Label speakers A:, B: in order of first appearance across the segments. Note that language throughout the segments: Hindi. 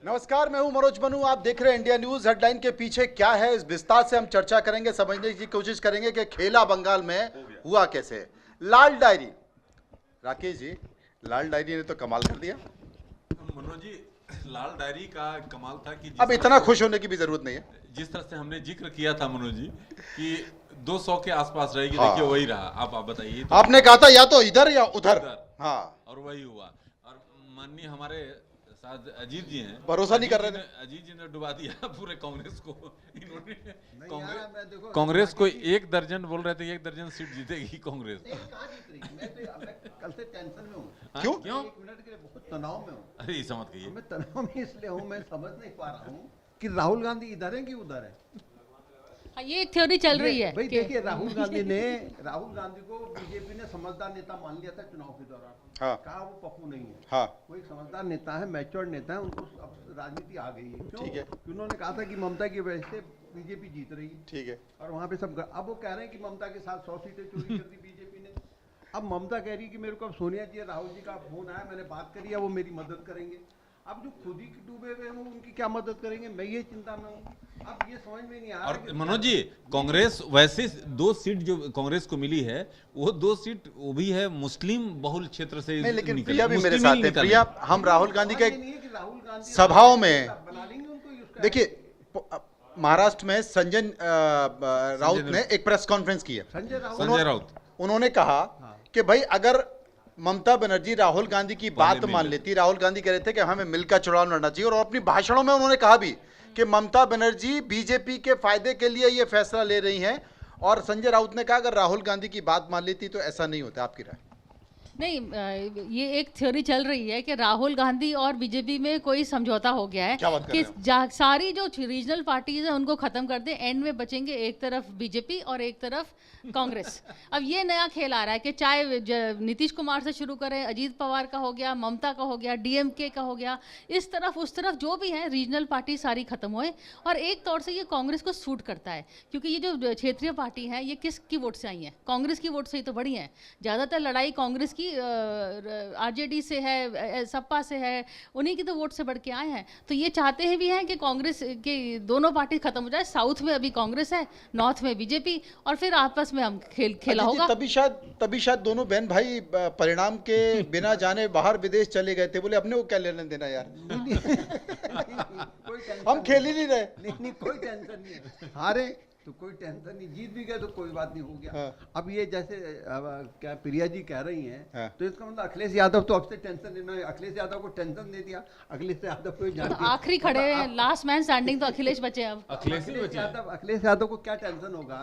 A: नमस्कार, मैं हूं मनोज बनू। आप देख रहे हैं इंडिया न्यूज। हेडलाइन के पीछे क्या है, इस विस्तार से हम चर्चा करेंगे, समझने की कोशिश करेंगे कि खेला बंगाल में हुआ कैसे। लाल डायरी, राकेश जी, लाल डायरी ने तो कमाल कर दिया।
B: मनोज जी, लाल डायरी का कमाल था कि
A: अब इतना खुश होने की भी जरूरत नहीं है।
B: जिस तरह से हमने जिक्र किया था मनोज जी कि 200 के आसपास रहेगी,
A: हाँ।
B: देखिए वही रहा। आप बताइए तो
A: आपने कहा था या तो इधर या उधर। हाँ,
B: और वही हुआ। और माननीय हमारे साथ अजीत जी हैं,
A: भरोसा नहीं कर रहे थे।
B: अजीत जी ने डुबा दिया पूरे कांग्रेस को। इन्होंने
C: कांग्रेस
B: कांग्रेस को 1 दर्जन बोल रहे थे, 1 दर्जन सीट जीतेगी कांग्रेस।
C: मैं कल से टेंशन में हूँ।
A: क्यों?
C: एक मिनट के लिए बहुत तनाव में हूँ।
B: अरे ऐसा मत कहिए।
C: मैं तनाव में इसलिए हूँ, मैं समझ नहीं पा रहा हूँ कि राहुल गांधी इधर है कि उधर है।
D: हाँ, ये एक थ्योरी चल रही है
C: भाई
D: कि
C: देखिए, राहुल गांधी को बीजेपी ने समझदार नेता मान लिया था चुनाव के दौरान।
A: हाँ।
C: कहा वो पप्पू नहीं है।
A: हाँ,
C: वो एक समझदार नेता है, मैच्योर नेता है, उनको अब राजनीति आ गई है। क्यों?
A: ठीक है।
C: कि उन्होंने कहा था कि ममता की वजह से बीजेपी जीत रही है।
A: ठीक है।
C: और वहाँ पे सब अब वो कह रहे हैं कि ममता के साथ 100 सीटें चोरी कर दी बीजेपी ने। अब ममता कह रही है कि मेरे को अब सोनिया जी, राहुल जी का फोन आया, मैंने बात करी है, वो मेरी मदद करेंगे। अब जो खुद ही डूबे हुए हैं उनकी क्या मदद करेंगे, मैं ये चिंता में हूँ। अब ये समझ में नहीं आ रहा।
B: और मनोज जी, कांग्रेस वैसे 2 सीट जो कांग्रेस को मिली है, वो 2 सीट वो भी है मुस्लिम बहुल क्षेत्र से
A: नहीं, लेकिन
B: निकली।
A: प्रिया भी मेरे
B: मुस्लिम
A: साथ
B: ही
A: है।
B: निकली।
A: प्रिया, हम राहुल गांधी के
C: नहीं है कि राहुल गांधी
A: सभाओं में
C: बना लेंगे उनको, उसका
A: देखिए, महाराष्ट्र में संजय राउत ने एक प्रेस कॉन्फ्रेंस की है।
B: संजय राउत
A: उन्होंने कहा कि भाई अगर ममता बनर्जी राहुल गांधी की बात मान लेती, राहुल गांधी कह रहे थे कि हमें मिलकर चुनाव लड़ना चाहिए, और अपनी भाषणों में उन्होंने कहा भी कि ममता बनर्जी बीजेपी के फायदे के लिए ये फैसला ले रही हैं। और संजय राउत ने कहा अगर राहुल गांधी की बात मान लेती तो ऐसा नहीं होता। आपकी राय?
D: नहीं, ये एक थ्योरी चल रही है कि राहुल गांधी और बीजेपी में कोई समझौता हो गया है
A: क्या बात कर
D: कि
A: रहे हो?
D: सारी जो रीजनल पार्टीज हैं उनको खत्म कर दे, एंड में बचेंगे एक तरफ बीजेपी और एक तरफ कांग्रेस। अब ये नया खेल आ रहा है कि चाहे नीतीश कुमार से शुरू करें, अजीत पवार का हो गया, ममता का हो गया, डीएमके का हो गया, इस तरफ उस तरफ जो भी है रीजनल पार्टी सारी खत्म होए। और एक तौर से ये कांग्रेस को सूट करता है, क्योंकि ये जो क्षेत्रीय पार्टी है ये किसकी वोट से आई हैं? कांग्रेस की वोट से ही तो बढ़ी हैं। ज़्यादातर लड़ाई कांग्रेस की आरजेडी से है, सपा से है, उन्हीं की तो वोट से बढ़ के आए हैं। तो ये चाहते हैं भी हैं कि कांग्रेस के दोनों पार्टी खत्म हो जाए। साउथ में अभी कांग्रेस है, नॉर्थ में बीजेपी, और फिर आपस में हम खेला होगा।
A: तभी शायद दोनों बहन भाई परिणाम के बिना जाने बाहर विदेश चले गए थे। बोले अपने को क्या लेना देना यार,
C: कोई टेंशन
A: हम खेल ही नहीं रहे।
C: नहीं, कोई टेंशन नहीं है। हारे तो कोई टेंशन नहीं, जीत भी गए तो कोई बात नहीं, हो गया।
A: हाँ।
C: अब ये जैसे क्या प्रिया जी कह रही हैं,
A: हाँ।
C: तो इसका मतलब अखिलेश यादव तो अब से टेंशन लेना है। अखिलेश यादव को टेंशन दे दिया, अखिलेश यादव को जान दिया।
D: आखिरी खड़े हैं, लास्ट मैन स्टैंडिंग तो अखिलेश बचे। अब
C: अखिलेश यादव को क्या टेंशन होगा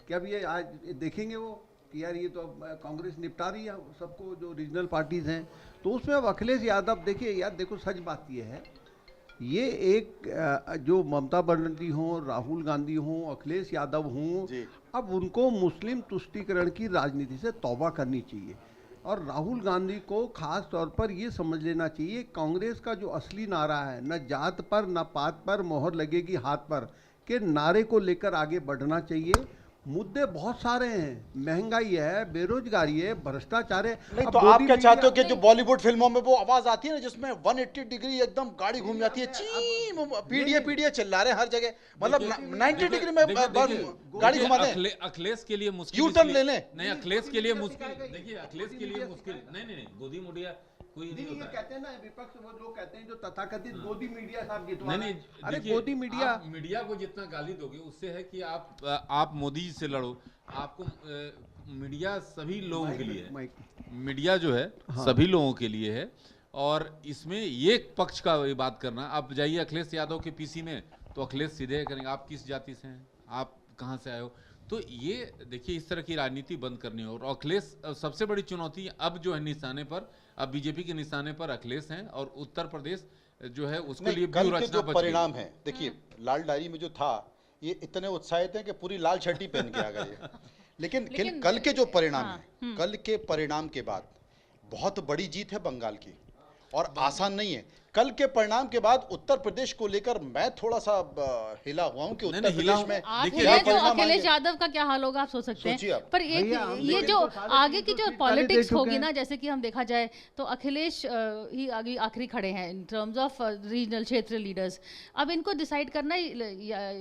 C: कि अब ये आज देखेंगे वो कि यार ये तो अब कांग्रेस निपटा रही है सबको, जो रीजनल पार्टीज हैं, तो उसमें अब अखिलेश यादव, देखिए यार, देखो सच बात ये है, ये एक जो ममता बनर्जी हों, राहुल गांधी हों, अखिलेश यादव हों, अब उनको मुस्लिम तुष्टीकरण की राजनीति से तौबा करनी चाहिए। और राहुल गांधी को खास तौर पर ये समझ लेना चाहिए, कांग्रेस का जो असली नारा है, न जात पर न पात पर मोहर लगेगी हाथ पर, के नारे को लेकर आगे बढ़ना चाहिए। मुद्दे बहुत सारे हैं, महंगाई है, बेरोजगारी है, भ्रष्टाचार है।
A: नहीं तो आप क्या चाहते हो कि जो बॉलीवुड फिल्मों में वो आवाज आती है ना, जिसमें 180 डिग्री एकदम गाड़ी घूम जाती है, पीडीए चिल्ला रहे हैं हर जगह, मतलब 90 डिग्री में गाड़ी घुमा दें।
B: अखिलेश के लिए मुश्किल,
A: यू टर्न ले लें।
B: नहीं, अखिलेश के लिए मुश्किल, देखिए अखिलेश के लिए मुश्किल नहीं, गोदी मुड़िया कोई नहीं होता है।
C: कहते हैं ना विपक्ष, वो लोग कहते हैं जो तथाकथित गोदी मीडिया साहब जितवा,
B: नहीं,
C: अरे
B: देखिए,
C: गोदी मीडिया,
B: आप मीडिया को जितना गाली दोगे उससे है कि आप मोदी जी से लड़ो। आपको मीडिया सभी लोगों के लिए है, मीडिया जो है सभी लोगों के लिए है। और इसमें ये पक्ष का ये बात करना, आप जाइए अखिलेश यादव के पीसी में तो अखिलेश सीधे करेंगे आप किस जाति से हैं, आप कहाँ से आए हो। तो ये देखिए, इस तरह की राजनीति बंद करनी हो। और अखिलेश सबसे बड़ी चुनौती अब जो है निशाने पर, अब बीजेपी के निशाने पर अखिलेश हैं, और उत्तर प्रदेश जो है उसके लिए
A: कल के जो परिणाम है, देखिए लाल डायरी में जो था, ये इतने उत्साहित हैं कि पूरी लाल छठी पहन के आ गए। लेकिन कल के जो परिणाम है, कल के परिणाम के बाद बहुत बड़ी जीत है बंगाल की, और आसान नहीं है। कल के परिणाम के बाद उत्तर प्रदेश को लेकर मैं थोड़ा सा हिला हुआ हूं कि उत्तर
B: हिला
A: प्रदेश
B: हूं।
A: में
D: आप
B: देखिए,
D: हिले
A: क्या
D: जो
A: परिणाम
D: अखिलेश
A: आएंगे?
D: यादव का क्या हाल होगा आप सोच सकते
A: सोचिए
D: हैं।
A: आप।
D: पर एक
C: भैया, हम
D: ये
C: लोग
D: जो
C: तो साढ़े
D: आगे की
C: 300
D: जो
C: सीट
D: पॉलिटिक्स
C: दे चुके
D: होगी
C: हैं।
D: ना, जैसे कि हम देखा जाए तो अखिलेश ही आगे आखिरी खड़े हैं इन टर्म्स ऑफ रीजनल क्षेत्र लीडर्स। अब इनको डिसाइड करना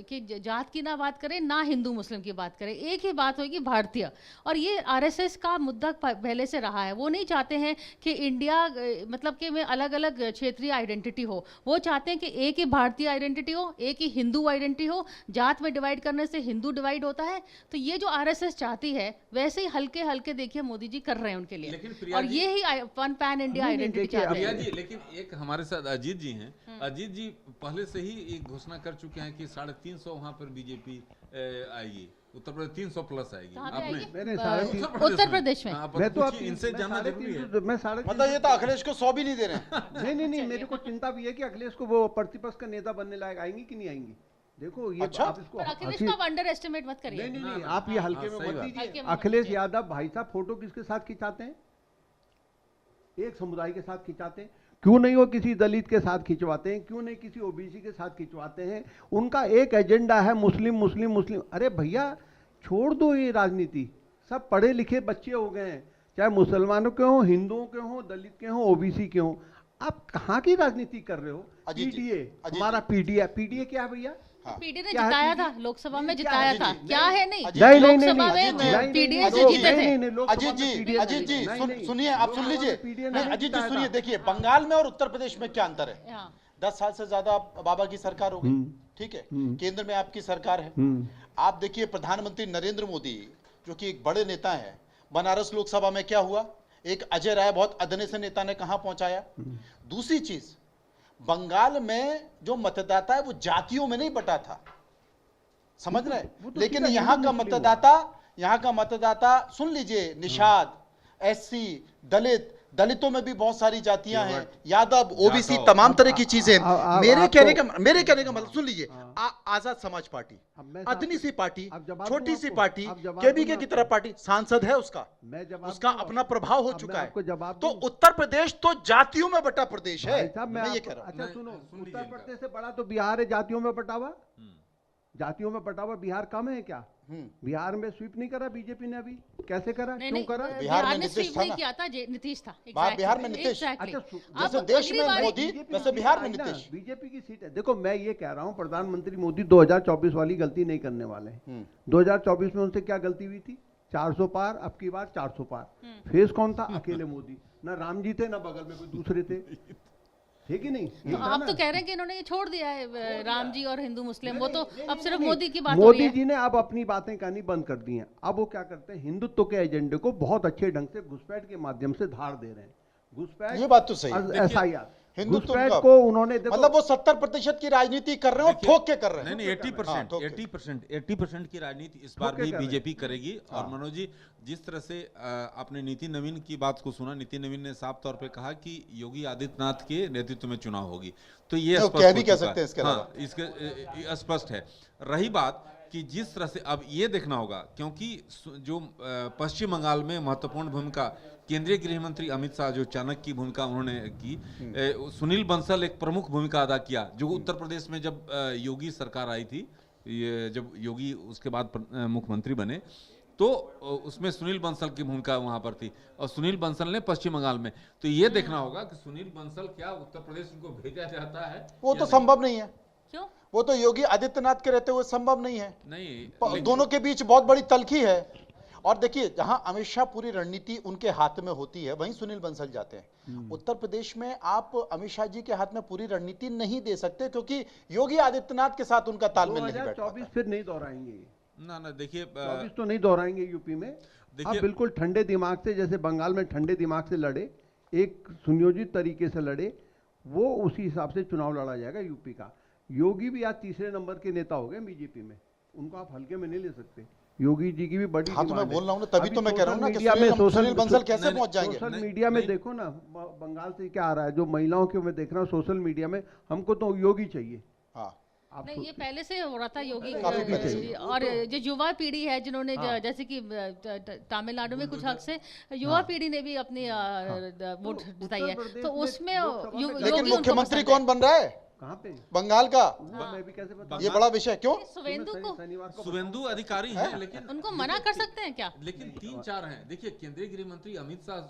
D: कि जात की ना बात करें ना हिंदू मुस्लिम की बात करें, एक ही बात होगी भारतीय। और ये आरएसएस का मुद्दा पहले से रहा है। वो नहीं चाहते हैं कि इंडिया मतलब कि में अलग अलग क्षेत्रीय आइडेंटिटी हो, वो चाहते हैं कि एक ही भारतीय आइडेंटिटी हो, एक ही हिंदू आइडेंटिटी हो। जात में डिवाइड करने से हिंदू डिवाइड होता है। तो ये जो आरएसएस चाहती है वैसे ही हल्के हल्के देखिए मोदी जी कर रहे हैं उनके
B: लेकिन
D: लिए,
B: प्रिया
D: और
B: जी-
D: ये ही वन पैन इंडिया
C: नहीं,
D: आइडेंटिटी
C: देखिए,
D: चाहते
B: प्रिया
D: हैं।
B: जी, लेकिन एक हमारे साथ अजीत जी हैं। अजीत जी पहले से ही एक घोषणा कर चुके हैं कि 350 वहां पर बीजेपी आएगी, उत्तर प्रदेश 300 प्लस आएगी।
D: कहाँ पे
B: आपने
D: आएगी?
C: मैंने साढ़े तीन-
D: उत्तर प्रदेश में।
B: हाँ,
C: मैं तो
B: पूछिए, इनसे जानना जरूरी है।
C: मैं 350
A: मतलब ये तो अखिलेश को 100 भी नहीं दे रहे हैं।
C: नहीं, मेरे को चिंता भी है कि अखिलेश को वो प्रतिपक्ष का नेता बनने लायक आएंगी कि नहीं आएंगी। देखो ये
A: अच्छा?
C: आप इसको
D: पर अखिलेश
C: हंसी-
D: को आप अंडर एस्टिमेट मत करिए।
C: नहीं, आप ये हल्के में
B: सही
C: मत
B: बात।
D: हल्के
C: लीजिए।
D: में मत
C: अखिलेश
D: लीजिए।
C: यादव भाई साहब फोटो किसके साथ खिंचाते हैं? एक समुदाय के साथ खिंचाते हैं। क्यों नहीं वो किसी दलित के साथ खिंचवाते हैं? क्यों नहीं किसी ओबीसी के साथ खिंचवाते हैं? उनका एक एजेंडा है मुस्लिम मुस्लिम मुस्लिम। अरे भैया छोड़ दो ये राजनीति। सब पढ़े लिखे बच्चे हो गए हैं, चाहे मुसलमानों के हों, हिंदुओं के हों, दलित के हों, ओबीसी के हों। आप कहाँ की राजनीति कर रहे हो?
A: अजीत जी,
C: पीडीए,
A: अजीत
C: हमारा
A: जी।
C: पीडीए क्या है भैया?
A: हाँ।
D: पीडी ने
C: क्या है
D: जिताया
C: पीडी?
D: था, लोकसभा में
C: नहीं, क्या
D: जिताया
C: है?
D: था,
C: नहीं,
D: क्या
C: नहीं,
D: है? नहीं,
A: अजीत
C: नहीं,
D: लोकसभा
C: नहीं,
D: में
C: नहीं,
D: पीडीए से
A: अजीत
D: जीते
A: जी,
D: थे।
C: लोकसभा
A: अजीत
C: में
A: जी,
C: PDA
A: अजीत जी,
C: नहीं, नहीं,
A: सुनिए, आप सुन
C: लोकसभा में
A: लीजिए।
C: PDA
A: नहीं,
C: नहीं
A: अजीत जी
C: जिताया
A: सुनिए,
C: था।
A: देखिए बंगाल में और उत्तर प्रदेश में क्या अंतर है?
D: हाँ।
A: 10 साल से ज्यादा बाबा की सरकार हो गई, ठीक है, केंद्र में आपकी सरकार है। आप देखिए प्रधानमंत्री नरेंद्र मोदी जो कि एक बड़े नेता हैं, बनारस लोकसभा में क्या हुआ? एक अजय राय बहुत अदने से नेता ने कहां पहुंचाया। दूसरी चीज, बंगाल में जो मतदाता है वो जातियों में नहीं बटा था, समझ रहे हैं?
C: तो
A: लेकिन
C: सीधा
A: यहाँ
C: हिंदू
A: का
C: मुस्लिम
A: मतदाता सुन लीजिए, निषाद, एससी, दलितों में भी बहुत सारी जातियां हैं, यादव, ओबीसी, तमाम तरह की चीजें। मेरे कहने का मतलब सुन लीजिए, आजाद समाज पार्टी,
C: अब मैं
A: अदनी सी पार्टी,
C: अब जवाब
A: छोटी
C: दूं
A: सी
C: आपको?
A: पार्टी,
C: अब जवाब
A: केबीके
C: दूं
A: की
C: आपको?
A: तरह पार्टी, सांसद है उसका,
C: मैं जवाब
A: उसका
C: दूं
A: अपना
C: आपको?
A: प्रभाव हो
C: अब मैं
A: चुका
C: आपको
A: है।
C: जवाब
A: तो
C: दूं?
A: उत्तर प्रदेश तो जातियों में बटा प्रदेश है,
C: भाई साहब मैं
A: मैं ये
C: आपको-
A: कह रहा हूं।
C: अच्छा
B: नहीं,
C: सुनो,
B: सुन लीजिए
C: उत्तर
B: इनका।
C: प्रदेश से बड़ा तो बिहार है जातियों में बटा हुआ। जातियों में बटा हुआ बिहार कम है क्या? बिहार में स्वीप नहीं करा बीजेपी ने अभी? कैसे करा?
D: नहीं
C: क्यों
D: नहीं,
C: करा?
A: बिहार में
D: ने
A: नीतीश
D: स्वीप
A: था
D: नहीं
A: ना?
D: किया था, नीतीश था।
A: बिहार में नीतीश।
D: Exactly.
C: अच्छा,
D: अब
A: जैसे देश
D: अगली
A: में
D: बारी-
A: मोदी,
C: बीजेपी
A: वैसे
C: की
A: बिहार में
C: सीट है ना,
A: नीतीश।
C: बीजेपी की सीट है। देखो मैं ये कह रहा हूँ प्रधानमंत्री मोदी 2024 वाली गलती नहीं करने वाले हैं। 2024 में उनसे क्या गलती हुई थी? 400 पार, अब की बार 400 पार। फेस कौन था? अकेले मोदी। ना राम जी थे ना बगल में कोई दूसरे थे, है कि नहीं?
D: तो आप तो कह रहे हैं कि इन्होंने ये छोड़ दिया है राम जी और हिंदू मुस्लिम, वो तो अब सिर्फ
C: नहीं,
D: मोदी की बात हो रही
C: मोदी
D: है।
C: जी ने अब अपनी बातें कहनी बंद कर दी हैं। अब वो क्या करते हैं, हिंदुत्व के एजेंडे को बहुत अच्छे ढंग से घुसपैठ के माध्यम से धार दे रहे हैं। घुसपैठ,
A: ये बात तो सही है।
C: SIR,
A: हिंदुत्व
C: घुसपैठ
A: का-
C: को उन्होंने देखो
A: मतलब वो 70% की राजनीति कर रहे हो, ठोक के कर रहे हैं।
B: नहीं 80% 80% की राजनीति इस बार
C: ठोक के
B: भी
C: कर रहे हैं।
B: बीजेपी करेगी। और मनोज जी, जिस तरह से आपने नितिन नवीन की बात को सुना, नितिन नवीन ने साफ तौर पे कहा कि योगी आदित्यनाथ के नेतृत्व में चुनाव होगी, तो ये
A: तो
B: स्पष्ट
A: कह
B: हो
A: भी कह
B: चुका
A: सकते हैं
B: है।
A: इसके
B: हाँ, इसके स्पष्ट है। रही बात कि जिस तरह से अब ये देखना होगा, क्योंकि जो पश्चिम बंगाल में महत्वपूर्ण भूमिका केंद्रीय गृह मंत्री अमित शाह, जो चाणक्य की भूमिका उन्होंने की, सुनील बंसल एक प्रमुख भूमिका अदा किया, जो उत्तर प्रदेश में जब योगी सरकार आई थी, ये जब योगी उसके बाद मुख्यमंत्री बने, तो उसमें सुनील बंसल की भूमिका वहां पर थी, और सुनील बंसल ने पश्चिम बंगाल में। तो ये देखना होगा कि सुनील बंसल क्या उत्तर प्रदेश उनको भेजा जाता है,
A: वो
B: या
A: तो
B: नहीं।
A: संभव नहीं है,
D: क्यों?
A: वो तो योगी आदित्यनाथ के रहते हुए संभव नहीं है।
B: नहीं
A: दोनों के बीच बहुत बड़ी तलखी है। और देखिए, जहां अमित शाह पूरी रणनीति उनके हाथ में होती है, वहीं सुनील बंसल जाते हैं। उत्तर प्रदेश में आप अमित शाह जी के हाथ में पूरी रणनीति नहीं दे सकते, क्योंकि योगी आदित्यनाथ के साथ उनका तालमेल नहीं बैठ
C: 2024
A: पाता।
C: फिर नहीं दोहराएंगे।
B: ना देखिए
C: 24 तो नहीं दोहराएंगे यूपी में। आप बिल्कुल ठंडे दिमाग से, जैसे बंगाल में ठंडे दिमाग से लड़े, एक सुनियोजित तरीके से लड़े, वो उसी हिसाब से चुनाव लड़ा जाएगा यूपी का। योगी भी आज तीसरे नंबर के नेता हो गए बीजेपी में, उनको आप हल्के में नहीं ले सकते। योगी जी की भी बड़ी
A: हाँ, तो मैं
C: डिमांड है।
A: बोल रहा हूँ ना, तभी
C: अभी
A: तो मैं कह रहा हूँ ना कि
C: सोशल मीडिया में
A: सुनील बंसल कैसे पहुंच जाएंगे।
C: सोशल
B: नहीं,
C: मीडिया में
B: नहीं।
C: देखो ना, बंगाल से क्या आ रहा है, जो महिलाओं के मैं देख रहा हूँ सोशल मीडिया में, हमको तो योगी चाहिए।
A: हाँ,
C: आप
D: नहीं, ये पहले से हो रहा था योगी
A: काफी पहले से।
D: और जो युवा पीढ़ी है जिन्होंने जैसे कि तमिलनाडु में कुछ हक से युवा पीढ़ी ने भी अपनी वोट जिताई है,
C: प्रदेश
D: तो
C: में
D: उसमें
C: लोकसभा में
A: लेकिन
D: योगी उनको
A: मुख्यमंत्री
D: पसंद है।
A: कौन बन रहा है
C: कहाँ पे
A: बंगाल का?
C: मैं भी कैसे बता
A: ये बड़ा विषय क्यों?
D: शुभेंदु को
C: शनिवार को
B: शुभेंदु अधिकारी हैं, लेकिन
D: उनको मना कर सकते हैं क्या?
B: लेकिन 3-4 हैं। देखिए, केंद्रीय गृह मंत्री अमित शाह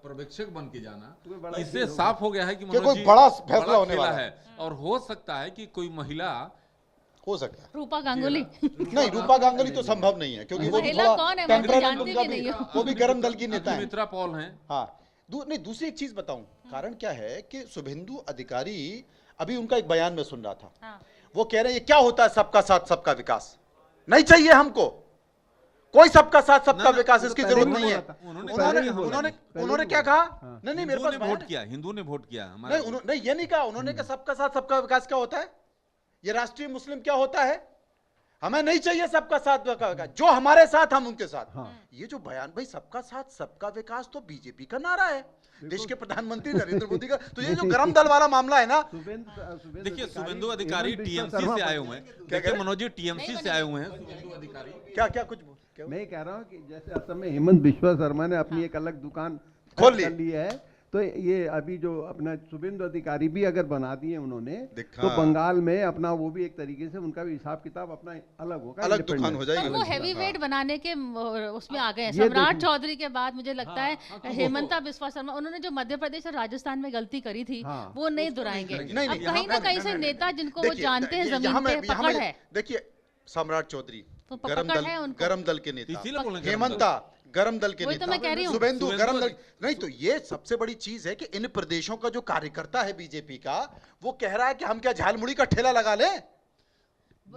B: पर्यवेक्षक बन के जाना,
C: तुम्हें बड़ा
B: इससे साफ हो गया है कि
A: कोई
B: मनोज जी
A: बड़ा फैसला
B: बड़ा
A: होने
B: खेला
A: वाला
B: है। और हो सकता है कि कोई महिला
A: हो सकता है।
D: रूपा गांगुली
A: नहीं, रूपा गांगुली तो संभव नहीं है, क्योंकि वो भी
D: महिला
A: थोड़ा
D: कौन है? मैं तो
A: temperament
D: जानती
A: उनका
D: भी नहीं हूँ।
A: वो भी गर्म दल की नेता है।
B: सुमित्रा पॉल हैं।
A: हाँ, नहीं, दूसरी एक चीज बताऊं, कारण क्या है कि शुभेंदु अधिकारी, अभी उनका एक बयान में सुन रहा था,
D: हाँ।
A: वो कह रहे हैं ये क्या होता है सबका साथ सबका विकास, नहीं चाहिए हमको कोई सबका साथ सबका विकास, इसकी
C: पहले
A: जरूरत
C: ही
A: नहीं है।
C: बोला था।
A: उन्होंने
C: पहले ही बोला
A: उन्होंने
C: था। पहले
A: उन्होंने
C: ही
A: क्या
C: बोला।
A: कहा? नहीं नहीं, मेरे
B: हिंदू
A: पास
B: ने
A: बयान
B: वोट
A: है।
B: किया, हिंदू ने वोट किया हमारा।
A: नहीं, नहीं, ये नहीं कहा उन्होंने कि सबका साथ सबका विकास क्या होता है, ये राष्ट्रीय मुस्लिम क्या होता है, हमें नहीं चाहिए सबका साथ सबका विकास, जो हमारे साथ हम उनके साथ। ये जो बयान, भाई सबका साथ सबका विकास तो बीजेपी का नारा है, देश के प्रधानमंत्री नरेंद्र मोदी का। तो ये जो गरम दल वाला मामला है ना,
B: देखिए, शुभेंदु अधिकारी टीएमसी से आए हुए हैं। देखिए मनोज जी, टीएमसी से आए हुए हैं शुभेंदु अधिकारी।
A: क्या क्या कुछ क्या?
C: मैं कह रहा हूँ कि जैसे असम में हेमंत बिश्वा शर्मा ने अपनी एक अलग दुकान
A: खोल ली।
C: कर ली है, तो ये अभी जो अपना शुभेंदु अधिकारी भी अगर बना दिए उन्होंने, तो बंगाल में अपना वो भी एक तरीके से उनका भी हिसाब किताब अपना अलग होगा,
A: अलग दुकान हो जाएगी।
D: पर वो हैवी वेट बनाने के उसमें आ गए हैं।
C: ये
D: सम्राट
C: देखिए।
D: चौधरी के बाद मुझे लगता है हेमंता बिस्वा शर्मा, उन्होंने जो मध्य प्रदेश और राजस्थान में गलती करी थी वो नहीं दोहराएंगे।
A: नहीं,
D: अब
A: नहीं,
D: कहीं ना कहीं से नेता जिनको वो जानते हैं जमीन पे पकड़ है,
A: देखिए सम्राट चौधरी
D: तो
A: गरम
D: पकड़
A: दल,
D: है उनको।
A: गरम दल के नेता,
B: इसीलिए बोले गरम दल।
A: हेमंता गरम दल के
D: वही तो
A: नेता,
D: मैं कह रही हूँ।
A: शुभेंदु गरम दल।
B: शुभेंदु
A: नहीं, तो ये सबसे बड़ी चीज है कि इन प्रदेशों का जो कार्यकर्ता है बीजेपी का, वो कह रहा है कि हम क्या झालमुड़ी का ठेला लगा लें,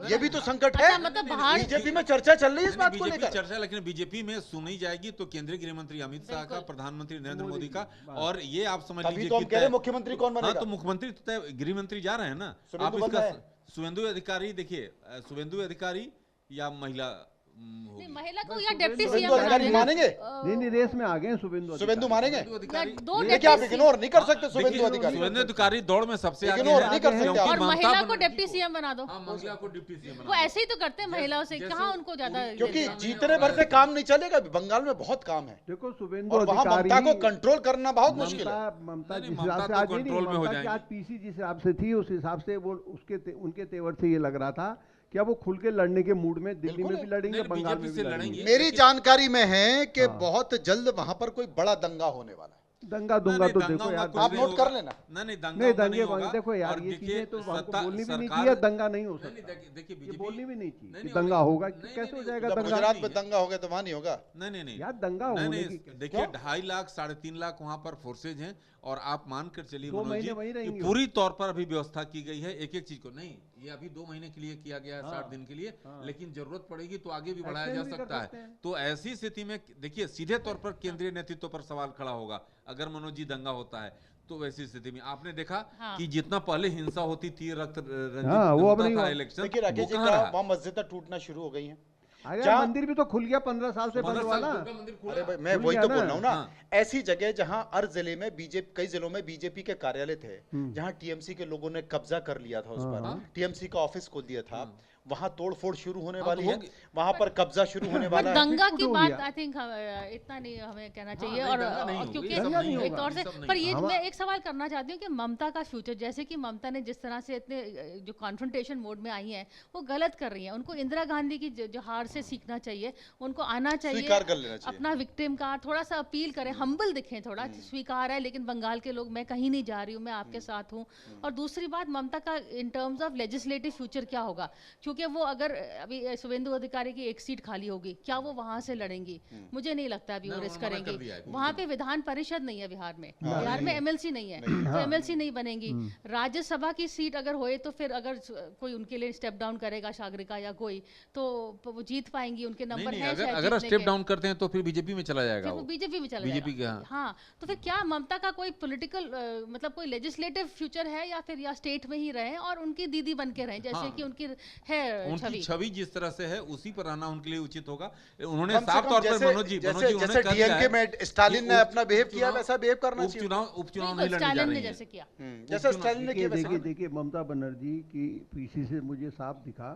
A: ये भी तो संकट है।
D: अच्छा, मतलब बाहर
A: बीजेपी में चर्चा चल रही है इस बात को
B: बीजेपी
A: लेकर।
B: चर्चा, लेकिन बीजेपी में सुनी जाएगी तो केंद्रीय गृह मंत्री अमित शाह का, प्रधानमंत्री नरेंद्र मोदी का, और ये आप समझ
A: तभी
B: लीजिए
A: तो हम
B: कि
A: कह रहे हैं
B: तय-
A: मुख्यमंत्री कौन
B: हाँ,
A: बनेगा।
B: तो मुख्यमंत्री तो तय, गृह मंत्री जा रहे हैं ना।
A: शुभेंदु
B: आप
A: बन
B: इसका
A: रहे हैं।
B: शुभेंदु अधिकारी देखिए, शुभेंदु अधिकारी या महिला होगी।
D: नहीं, महिला को या डिप्टी सीएम
A: शुभेंदु
D: बना
A: अधिकारी
D: देना।
A: मानेंगे,
C: नहीं रेस में आ गए हैं शुभेंदु
A: शुभेंदु मानेंगे।
B: शुभेंदु अधिकारी
D: दो
A: देखिए आप
D: डिप्टी
A: इग्नोर नहीं कर सकते शुभेंदु
B: देखिए,
A: अधिकारी।
B: शुभेंदु अधिकारी दौड़ में सबसे आगे
A: इग्नोर
B: हैं,
A: नहीं कर सकते
B: क्योंकि
A: आप।
D: और
B: ममता
D: महिला को
B: बनर्जी
D: डिप्टी सीएम बना दो।
B: हाँ, महिला को डिप्टी सीएम
D: वो ऐसे ही तो करते हैं महिलाओं से,
B: जैसे
D: कहाँ उनको ज्यादा
A: क्योंकि
D: देते हैं।
A: जीतने भर से काम नहीं चलेगा, बंगाल में बहुत काम है
C: देखो शुभेंदु
A: और वहां
C: अधिकारी
A: ममता को कंट्रोल करना बहुत मुश्किल है।
C: ममता
B: नहीं,
C: जिस
B: ममता
C: हिसाब से
B: तो
C: आज नहीं,
B: कंट्रोल में हो
C: ममता की
B: जाएंगी।
C: आज पीसी जिस हिसाब से थी, उस हिसाब से वो उनके तेवर से ये लग रहा था क्या वो खुल के लड़ने के मूड में, दिल्ली में भी लड़ेंगे,
B: नहीं,
C: बंगाल में
B: बीजेपी
C: भी
B: से
C: लड़ेंगे।
B: लड़ेंगे।
A: मेरी जानकारी में है कि बहुत जल्द वहां पर कोई बड़ा दंगा होने वाला है,
C: दंगा दूंगा तो देखो यार,
A: आप नोट कर लेना।
B: नहीं, दंगा
C: नहीं
B: उंगा
C: दंगे
B: होगा।
C: देखो यार,
B: और
C: ये
B: देखिए,
C: चीजें तो हमको
B: सत्ता-
C: बोलनी भी नहीं
B: सरकार-
C: चाहिए, दंगा नहीं हो
B: नहीं,
C: सकता,
B: देखिए
C: ये
B: बीजेपी
C: बोलनी भी नहीं चाहिए
B: नहीं,
C: कि
B: नहीं,
C: दंगा
B: नहीं,
C: होगा,
B: नहीं,
C: कैसे
B: नहीं,
C: हो जाएगा
B: जब
C: दंगा?
A: गुजरात में दंगा हो गया तो वहां नहीं होगा।
B: नहीं
C: यार दंगा
B: नहीं,
C: होने
B: नहीं,
C: की
B: देखिए 2.5 लाख 3.5 लाख वहां पर फोर्सेज हैं, और आप मान कर चलिए
C: 2
B: मनोज
C: महीने
B: जी
C: वहीं
B: कि
C: रहेंगे।
B: पूरी तौर पर अभी व्यवस्था की गई है एक एक चीज को। नहीं, ये अभी 2 महीने के लिए किया गया है, 60 दिन के लिए, लेकिन जरूरत पड़ेगी तो आगे भी बढ़ाया जा
C: Extend भी कर
B: सकता
C: सकते
B: है।
C: हैं।
B: तो ऐसी स्थिति में देखिए सीधे तौर पर केंद्रीय नेतृत्व पर सवाल खड़ा होगा अगर मनोज जी दंगा होता है तो। वैसी स्थिति में आपने देखा
D: हाँ।
B: कि जितना पहले हिंसा होती थी, रक्त रंजित
C: हाँ, वो अब
B: होता
C: नहीं
B: था
C: हुआ।
B: इलेक्शन,
A: देखिए राकेश
B: वो
A: जी
B: कहाँ
A: का
B: रहा?
A: वहां मस्जिदें टूटना शुरू हो गई हैं।
C: अरे
A: जहाँ-
C: मंदिर भी तो खुल गया 15 साल से बंद
B: 15 साल
C: वाला।
B: दुर्गा मंदिर खुला।
A: अरे भाई मैं
C: खुल
A: वही
C: गया
A: तो
C: ना।
A: बोल रहा हूँ ना,
B: हाँ।
A: ऐसी जगह जहां हर जिले में बीजेपी, कई जिलों में बीजेपी के कार्यालय थे, जहां टीएमसी के लोगों ने कब्जा कर लिया था उस पर, टीएमसी का ऑफिस खोल दिया था, वहां तोड़फोड़ शुरू होने
B: हाँ,
A: वाली
B: तो
A: है,
B: होगी।
A: वहां पर कब्जा शुरू होने
D: पर
A: वाला है।
D: दंगा की
C: हो
D: बात
C: गया।
D: आई थिंक इतना नहीं हमें कहना चाहिए।
B: नहीं,
D: और
B: दंगा नहीं होगी,
D: क्योंकि
B: ये सब
C: नहीं
D: एक
C: होगा,
D: तौर से,
B: ये सब नहीं
D: पर ये
C: होगा।
D: मैं एक सवाल करना चाहती हूँ कि ममता का फ्यूचर, जैसे कि ममता ने जिस तरह से इतने जो कॉन्फ्रंटेशन मोड में आई हैं वो गलत कर रही हैं। उनको इंदिरा गांधी की जो हार से सीखना चाहिए, उनको आना चाहिए,
A: स्वीकार कर लेना चाहिए।
D: अपना विक्टिम का थोड़ा सा अपील करें, हम्बल दिखें, थोड़ा स्वीकार है लेकिन बंगाल के लोग, मैं कहीं नहीं जा रही हूँ, मैं आपके साथ हूँ। और दूसरी बात, ममता का in terms of legislative future क्या होगा, क्योंकि वो अगर अभी शुभेंदु अधिकारी की एक सीट खाली होगी, क्या वो वहां से लड़ेंगी? मुझे नहीं लगता अभी वो
B: ना,
D: रिस्क
B: उन्होंने मना कर
D: करेंगी।
B: दिया है,
D: वहां पे विधान परिषद नहीं है बिहार में, बिहार में एमएलसी नहीं है, तो एमएलसी नहीं बनेगी। राज्यसभा की सीट अगर होए तो फिर अगर कोई उनके लिए स्टेप डाउन करेगा, सागरिका या कोई, तो वो जीत पाएंगी, उनके
B: नहीं,
D: नंबर
B: नहीं,
D: है
B: अगर
D: शायद
B: अगर
D: जीतने
B: स्टेप
D: के।
B: डाउन करते हैं तो फिर बीजेपी में चला जाएगा
D: फिर वो
B: वो।
D: बीजेपी में चला
B: बीजेपी
D: जाएगा।
B: के,
D: हाँ, तो फिर क्या ममता का कोई पॉलिटिकल मतलब कोई लेजिस्लेटिव फ्यूचर है, या फिर या स्टेट में ही रहे और उनकी दीदी बन के रहे, जैसे
B: हाँ।
D: कि उनकी है
B: उनकी
D: छवि।
B: छवि जिस तरह से है उसी पर आना उनके लिए उचित होगा। उन्होंने
A: कम से
B: साफ
A: कम
B: तौर पर
A: जैसे
B: मनोज जी
A: जैसे
B: कह दिया
A: डीएमके
B: है
A: में स्टालिन
B: कि
A: ने अपना बिहेव किया
B: उपचुनाव-
A: वैसा बिहेव करना चाहिए।
B: उपचुनाव नहीं
D: बिल्कुल,
B: लड़ने जा
D: स्टालिन
B: रही
D: ने
B: है।
D: जैसे किया।
A: जैसे स्टालिन ने किया वैसा
C: देखिए देखिए ममता बनर्जी की पीसी से मुझे साफ दिखा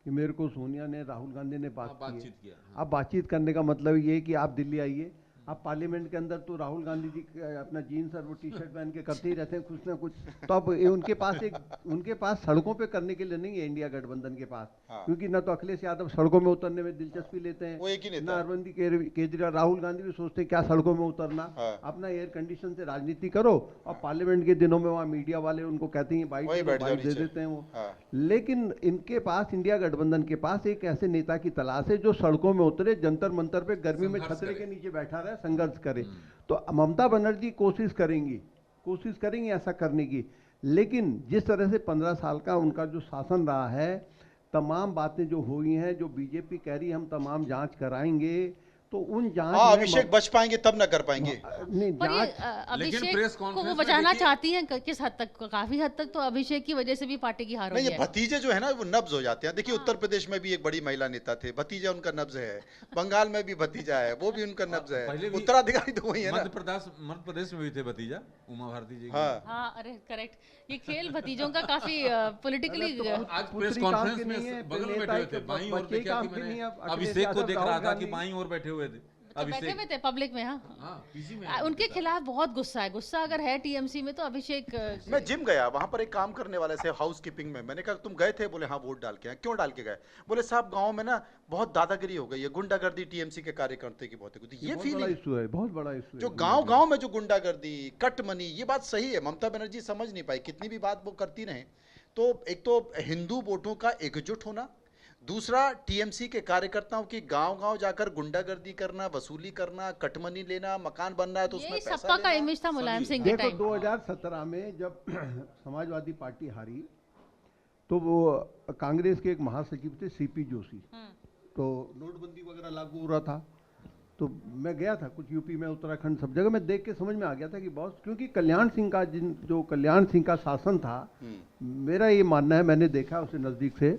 C: कि मेरे को सोनिया ने राहुल गांधी ने बात की है।
B: बातचीत किया।
C: अब बातचीत करने का मतलब ये है कि आप दिल्ली आइए, आप पार्लियामेंट के अंदर तो राहुल गांधी जी अपना जीन्स और वो टी शर्ट पहन के करते ही रहते हैं कुछ ना कुछ। तो अब ये उनके पास सड़कों पे करने के लिए नहीं है इंडिया गठबंधन के पास।
A: हाँ।
C: क्योंकि ना तो अखिलेश यादव सड़कों में उतरने में दिलचस्पी लेते हैं,
A: वो एक ही नेता
C: ना
A: है।
C: अरविंद केजरीवाल। राहुल गांधी भी सोचते हैं क्या सड़कों में उतरना,
A: हाँ।
C: अपना एयर कंडीशन से राजनीति करो। और पार्लियामेंट के दिनों में वहाँ मीडिया वाले उनको कहते हैं
A: वही
C: बाइक
A: बैठ जाओ
C: दे
A: नीचे।
C: देते हैं वो।
A: हाँ।
C: लेकिन इनके पास, इंडिया गठबंधन के पास एक ऐसे नेता की तलाश है जो सड़कों में उतरे, जंतर मंतर पे गर्मी में
B: संघर्ष
C: छतरे
B: करे।
C: के नीचे बैठा रहे, संघर्ष करे। तो ममता बनर्जी कोशिश करेंगी ऐसा करने की। लेकिन जिस तरह से 15 साल का उनका जो शासन रहा है, तमाम बातें जो हुई हैं, जो बीजेपी कह रही है हम तमाम जांच कराएंगे, तो उन जांच
A: हाँ,
C: में
A: अभिषेक बच पाएंगे तब ना कर पाएंगे।
C: नहीं,
D: पर ये
C: जांच
B: लेकिन
D: अभिषेक
B: प्रेस
D: को
B: कॉन्फ्रेंस
D: वो
B: में
D: बचाना
B: देखिए-
D: चाहती हैं किस हद तक? काफी हद तक तो अभिषेक की वजह से भी पार्टी की हार
A: नहीं,
D: हुई
A: ये
D: है।
A: भतीजे जो है ना वो नब्ज हो जाते हैं। देखिए उत्तर प्रदेश में भी एक बड़ी महिला नेता थे, भतीजा उनका नब्ज है। बंगाल में भी भतीजा है, वो भी उनका नब्ज
B: पहले
A: है।
B: भी-
A: उत्तराधिकारी तो वही है ना।
B: मध्य प्रदेश में भी थे भतीजा उमा भारती जी के।
A: हाँ।
D: हाँ, अरे करेक्ट। ये खेल भतीजों का काफी पॉलिटिकली
C: तो
B: आज प्रेस
C: पुत्री काम
B: कॉन्फ्रेंस
C: की
B: में
C: नहीं है,
B: बगल में
C: नेता
B: बैठे हुए
C: के
B: थे, बाईं ओर
C: बच्चे
B: देखा
C: काम
B: कि
C: की नहीं
B: मैंने
C: है। अब अखिलेश
B: अभिषेक को
C: यादव,
B: देख रहा
C: राहुल
B: था कि
C: गांधी-
B: बाईं ओर बैठे हुए थे
D: बैठे
B: अभिषेक।
D: हुए थे पब्लिक में। हाँ,
B: हाँ, पीसी में
D: उनके खिलाफ बहुत गुस्सा है। गुस्सा अगर है टीएमसी में तो अभिषेक
A: मैं जिम गया, वहां पर एक काम करने वाले से हाउस कीपिंग में, मैंने कहा तुम गए थे? बोले हाँ वोट डाल के आए। क्यों डाल के गए? बोले साहब गांव में ना बहुत दादागिरी हो गई है, गुंडागर्दी टीएमसी के कार्यकर्ता की बहुत है। ये
C: बहुत बड़ा
A: फीलिंग
C: इशू है, बहुत बड़ा इशू है।
A: जो गांव में जो गुंडागर्दी, कट मनी, ये बात सही है। ममता बनर्जी समझ नहीं पाई, कितनी भी बात वो करती रहे। तो एक तो हिंदू वोटों का एकजुट होना, दूसरा टीएमसी के कार्यकर्ताओं की गांव जाकर गुंडागर्दी करना, वसूली करना, कटमनी लेना, मकान बनना है तो उसमें
D: यही
A: पैसा
D: सपा का
A: लेना।
D: इमेज था मुलायम सिंह के
C: देखो
D: टाइम।
C: 2017 में जब समाजवादी पार्टी हारी, तो वो कांग्रेस के एक महासचिव थे सीपी जोशी, तो नोटबंदी वगैरह लागू हो रहा था। तो मैं गया था कुछ यूपी में, उत्तराखंड, सब जगह। मैं देख के समझ में आ गया था कि बॉस, क्योंकि कल्याण सिंह का शासन था, मेरा ये मानना है, मैंने देखा उसे नजदीक से,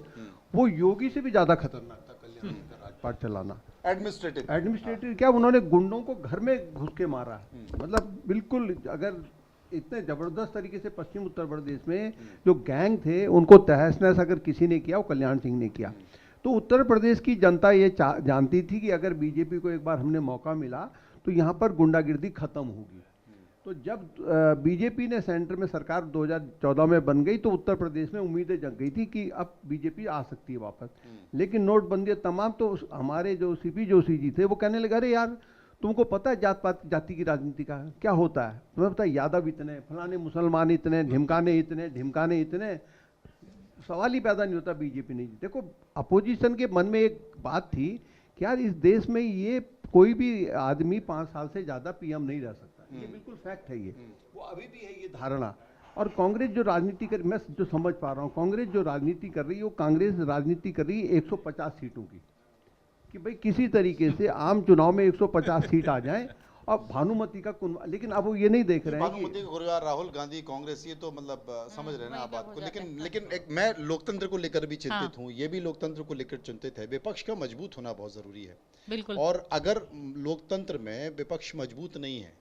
C: वो योगी से भी ज्यादा खतरनाक था कल्याण सिंह का राजपाट चलाना। एडमिनिस्ट्रेटिव क्या, उन्होंने गुंडों को घर में घुस के मारा है। मतलब बिल्कुल, अगर इतने जबरदस्त तरीके से पश्चिम उत्तर प्रदेश में जो गैंग थे उनको तहस नहस अगर किसी ने किया, वो कल्याण सिंह ने किया। तो उत्तर प्रदेश की जनता ये जानती थी कि अगर बीजेपी को एक बार हमने मौका मिला तो यहाँ पर गुंडागिर्दी खत्म होगी। तो जब बीजेपी ने सेंटर में सरकार 2014 में बन गई, तो उत्तर प्रदेश में उम्मीदें जग गई थी कि अब बीजेपी आ सकती है वापस। लेकिन नोटबंदी तमाम, तो हमारे जो सीपी जोशी जी थे वो कहने लगे, अरे यार तुमको पता है जात पात जाति की राजनीति का क्या होता है? तुम्हें पता है यादव इतने, फलाने मुसलमान इतने, ढिमकाने इतने, सवाल ही पैदा नहीं होता बीजेपी नहीं। देखो अपोजिशन के मन में एक बात थी कि यार इस देश में ये कोई भी आदमी 5 साल से ज्यादा पीएम नहीं रह सकता। ये बिल्कुल फैक्ट है। ये वो अभी भी है ये धारणा। और कांग्रेस जो राजनीति कर, मैं जो समझ पा रहा हूँ, कांग्रेस जो राजनीति कर रही है, वो कांग्रेस राजनीति कर रही है 150 सीटों की, कि भाई किसी तरीके से आम चुनाव में 150 सीट आ जाए। और भानुमति का लेकिन अब वो ये नहीं देख रहे हैं
A: भानुमति का गुरुवार, राहुल गांधी, कांग्रेस, ये तो मतलब समझ रहे हैं ना आप बात को। लेकिन एक मैं लोकतंत्र को लेकर भी चिंतित हूँ, ये भी लोकतंत्र को लेकर चिंतित है। विपक्ष का मजबूत होना बहुत जरूरी है।
D: बिल्कुल।
A: और अगर लोकतंत्र में विपक्ष मजबूत नहीं है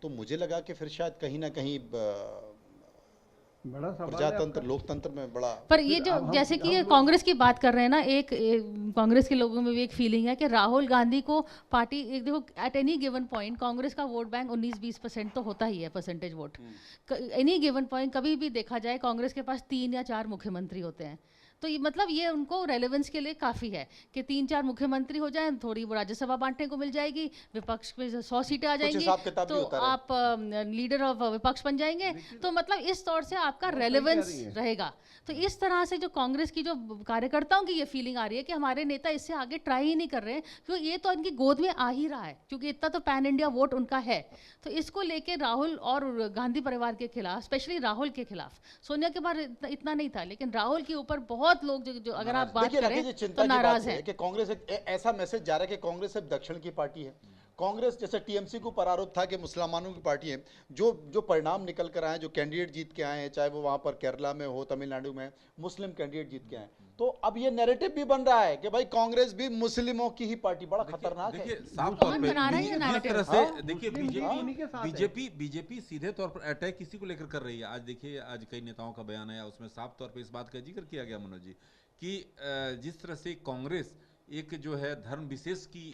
A: तो मुझे लगा कि फिर शायद कहीं ना कहीं
C: बड़ा सवाल है
A: प्रजातंत्र, लोकतंत्र में बड़ा।
D: पर ये जो जैसे कि ये कांग्रेस की बात कर रहे हैं ना, एक कांग्रेस के लोगों में भी एक फीलिंग है कि राहुल गांधी को पार्टी, एक देखो at any given point Congress का वोट बैंक 19-20% तो होता ही है, percentage vote. Any given point कभी भी देखा जाए कांग्रेस के पास 3 या 4 मुख्यमंत्री होते हैं। तो ये मतलब ये उनको रेलेवेंस के लिए काफ़ी है कि 3-4 मुख्यमंत्री हो जाएं, थोड़ी वो राज्यसभा बांटने को मिल जाएगी, विपक्ष में 100 सीटें आ जाएंगी, तो आप लीडर ऑफ विपक्ष बन जाएंगे। तो मतलब इस तौर से आपका रेलेवेंस रहेगा। तो इस तरह से जो कांग्रेस की जो कार्यकर्ताओं की ये फीलिंग आ रही है कि हमारे नेता इससे आगे ट्राई ही नहीं कर रहे हैं, क्योंकि ये तो इनकी गोद में आ ही रहा है, क्योंकि इतना तो पैन इंडिया वोट उनका है। तो इसको लेके राहुल और गांधी परिवार के खिलाफ, स्पेशली राहुल के खिलाफ, सोनिया के बारे इतना नहीं था, लेकिन राहुल के ऊपर बहुत लोग जो अगर आप बात करें तो नाराज है
A: कि कांग्रेस एक ऐसा मैसेज जा रहा है कि कांग्रेस अब दक्षिण की पार्टी है, कांग्रेस जैसे टीएमसी को पर आरोप था कि मुसलमानों की पार्टी है, जो परिणाम निकल कर आए, जो कैंडिडेट जीत के आए हैं, चाहे वो वहां पर केरला में हो, तमिलनाडु में मुस्लिम कैंडिडेट जीत के आए, तो अब ये नैरेटिव भी बन रहा है कि भाई कांग्रेस भी मुस्लिमों की ही पार्टी। बड़ा खतरनाक है।
B: देखिए साफ तौर पे
D: बना रहा है ये
B: जिस
D: narrative।
B: तरह से देखिए
C: उन्हीं के साथ है।
B: बीजेपी सीधे तौर पर अटैक किसी को लेकर कर रही है। आज देखिए, आज कई नेताओं का बयान आया, उसमें साफ तौर पे इस बात का जिक्र किया गया मनोज जी कि जिस तरह से कांग्रेस एक जो है धर्म विशेष की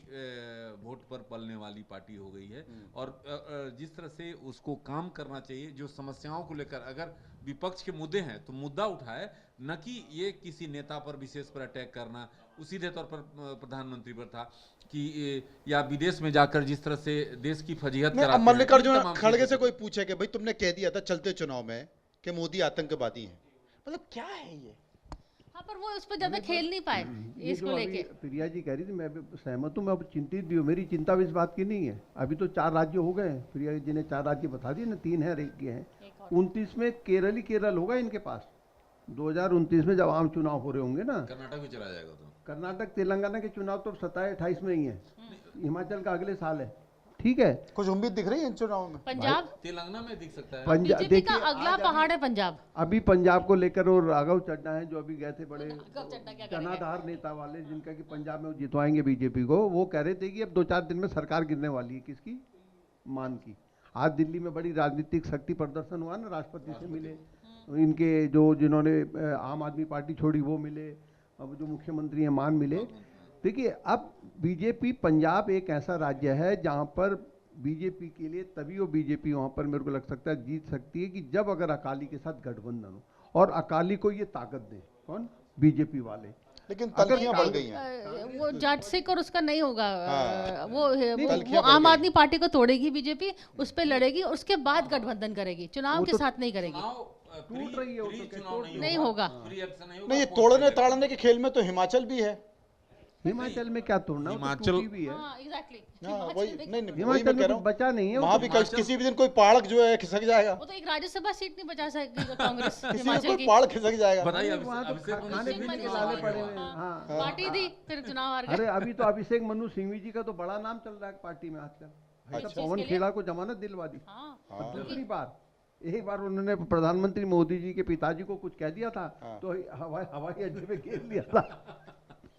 B: वोट पर पलने वाली पार्टी हो गई है, और जिस तरह से उसको काम करना चाहिए, जो समस्याओं को लेकर अगर विपक्ष के मुद्दे हैं तो मुद्दा उठाए, न कि ये किसी नेता पर विशेष पर अटैक करना। सीधे तौर पर प्रधानमंत्री पर था कि या विदेश में जाकर जिस तरह से देश की फजीहत कराते हैं।
A: मल्लिकार्जुन खड़गे से कोई पूछे कि भाई तुमने कह दिया था चलते चुनाव में कि मोदी आतंकवादी हैं, मतलब क्या है ये?
D: हाँ, पर वो उस पर ज्यादा खेल नहीं पाए
C: ये
D: इसको
C: जो अभी
D: लेके।
C: प्रिया जी कह रही थी, मैं भी सहमत हूँ, मैं अब चिंतित भी हूँ। मेरी चिंता भी इस बात की नहीं है। अभी तो 4 राज्य हो गए हैं, प्रिया जी ने 4 राज्य बता दिए ना, 3 है और 1 ये है। 29 में केरल होगा इनके पास। 2029 में जब आम चुनाव हो रहे होंगे ना,
B: कर्नाटक भी चला जाएगा तो
C: कर्नाटक तेलंगाना के चुनाव तो 27-28 में ही है, हिमाचल का अगले साल है। ठीक है,
A: कुछ उम्मीद दिख रही है इन चुनाव में?
D: पंजाब,
B: तेलंगाना में दिख सकता है।
C: पंजाब
D: बीजेपी का
C: देखिए,
D: अगला पहाड़ है पंजाब।
C: अभी पंजाब को लेकर और राघव चड्ढा है जो अभी गए थे, बड़े
D: राघव चड्ढा क्या करेंगे?
C: जनाधार नेता वाले, जिनका कि पंजाब में वो जितवाएंगे बीजेपी को, वो कह रहे थे कि अब 2-4 दिन में सरकार गिरने वाली है। किसकी? मान की। आज दिल्ली में बड़ी राजनीतिक शक्ति प्रदर्शन हुआ ना, राष्ट्रपति से मिले इनके, जो जिन्होंने आम आदमी पार्टी छोड़ी वो मिले, अब जो मुख्यमंत्री हैं मान मिले। देखिए, अब बीजेपी पंजाब एक ऐसा राज्य है जहाँ पर बीजेपी के लिए तभी वो बीजेपी वहाँ पर मेरे को लग सकता है जीत सकती है कि जब अगर अकाली के साथ गठबंधन हो और अकाली को ये ताकत दे। कौन? बीजेपी वाले।
A: लेकिन तलखियां बढ़ गई हैं।
D: वो जाट सिख और उसका नहीं होगा। वो
A: तलखियां
D: आम
A: बढ़
D: आदमी पार्टी को तोड़ेगी बीजेपी, उस पे लड़ेगी और उसके बाद गठबंधन करेगी, चुनाव के साथ नहीं करेगी।
C: टूट रही है वो तो,
B: चुनाव
D: नहीं होगा।
A: नहीं, ये तोड़ने ताड़ने के खेल में तो हिमाचल भी है।
C: हिमाचल में क्या तोड़ना,
B: हिमाचल
C: भी है।
D: हाँ, exactly।
A: हाँ, वही नहीं वही मैं
C: हिमाचल
A: कह
C: में
A: रहा
C: कुछ
A: हूँ,
C: बचा नहीं है
A: वहाँ भी किसी भी दिन कोई पहाड़ जो है खिसक जाएगा,
D: वो तो एक राज्यसभा सीट नहीं बचा सकेगी कांग्रेस
A: किसी दिन
D: हिमाचल
A: कोई
D: की।
A: पहाड़ खिसक जाएगा।
B: बताइए
C: वहाँ तो
B: अभिषेक मनु
C: खाने
B: सिंह
C: पीने
B: भी
C: के
B: चुनाव
C: लाले
B: हार
C: पड़े
B: गए।
C: हुए हैं। हाँ,
D: पार्टी दी, फिर चुनाव हार
C: अरे
D: गए।
C: अभी तो अभिषेक मनु सिंघवी जी का तो बड़ा नाम चल रहा है पार्टी में आजकल। भाई
D: अच्छा।
C: पवन खेड़ा को जमानत दिलवा दी।
D: हाँ,
C: और दूसरी बार, एक बार उन्होंने प्रधानमंत्री मोदी जी के पिताजी को कुछ कह दिया था तो हवाई अड्डे पे घेर लिया था।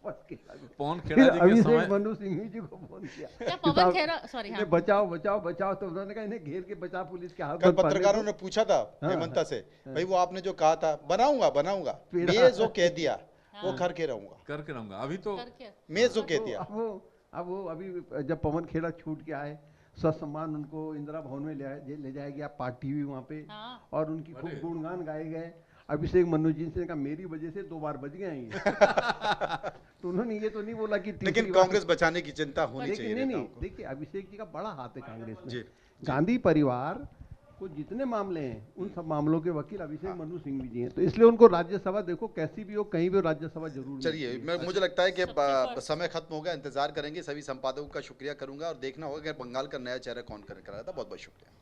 B: पवन खेड़ा जी के
C: अभिषेक
B: समय
C: मनु सिंघवी जी को फोन किया,
D: क्या पवन खेड़ा, सॉरी हाँ,
C: इन्हें बचाओ बचाओ बचाओ, तो उन्होंने कहा इन्हें घेर के बचा पुलिस के हाथ।
A: कल पत्रकारों ने पूछा था हेमंता से, भाई वो आपने जो कहा था बनाऊंगा, मैं जो कह दिया वो करके रहूंगा।
B: अभी तो
D: करके
A: मैं जो कह दिया।
C: अब वो अभी जब पवन खेड़ा छूट के आए, ससम्मान उनको इंदिरा भवन में ले जाया गया, पार्टी हुई वहाँ पे
D: हाँ।
C: और उनकी खूब गुणगान गाए गए। अभिषेक मनु जी ने कहा मेरी वजह से 2 बार बच गए हैं ये। तो उन्होंने ये तो नहीं बोला कि
A: लेकिन कांग्रेस बचाने की चिंता होनी चाहिए
C: नहीं
A: नेताओं को।
C: देखिए, अभिषेक जी का बड़ा हाथ है कांग्रेस में।
A: जी,
C: गांधी परिवार को जितने मामले हैं उन सब मामलों के वकील अभिषेक मनु सिंघवी जी हैं, तो इसलिए उनको राज्यसभा, देखो कैसी भी हो, कहीं भी हो, राज्यसभा जरूर।
A: चलिए मुझे लगता है कि समय खत्म हो गया, इंतजार करेंगे। सभी संपादकों का शुक्रिया करूंगा और देखना होगा कि बंगाल का नया चेहरा कौन कराया था। बहुत बहुत शुक्रिया।